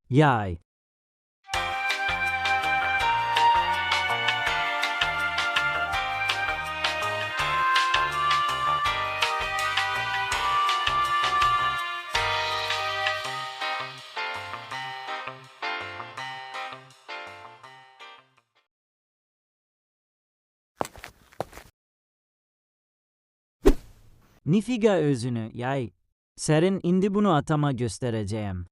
Yay. Nifiga özünü, yay. Serin indi bunu atama göstereceğim.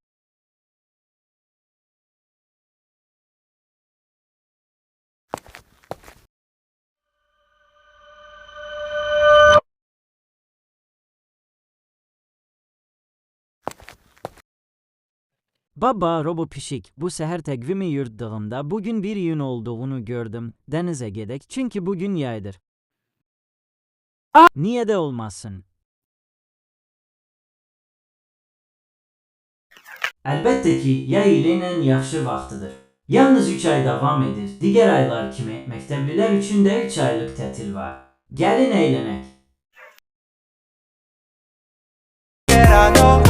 Baba Robo Pişik, bu seher tekvimi yurtdığımda bugün bir yün olduğunu gördüm. Denize gedek çünkü bugün yaydır. Niye de olmasın? Elbette ki yay ilinin yaxşı vaxtıdır. Yalnız 3 ay devam edir. Diğer aylar kimi mektebliler üçün de 3 aylık tətil var. Gəlin eğlenek. Verano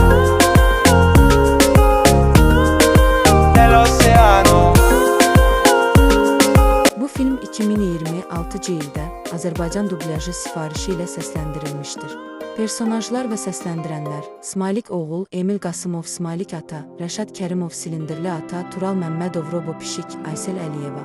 del océano. Bu film 2026-cı ildə Azərbaycan dublyajı sifarişi ilə səsləndirilmişdir. Personajlar və səsləndirənlər: Smailik oğul Emil Qasımov, Smailik ata Rəşad Kərimov, Silindirli ata Tural Məmmədov, Robo Pişik Aysel Əliyeva.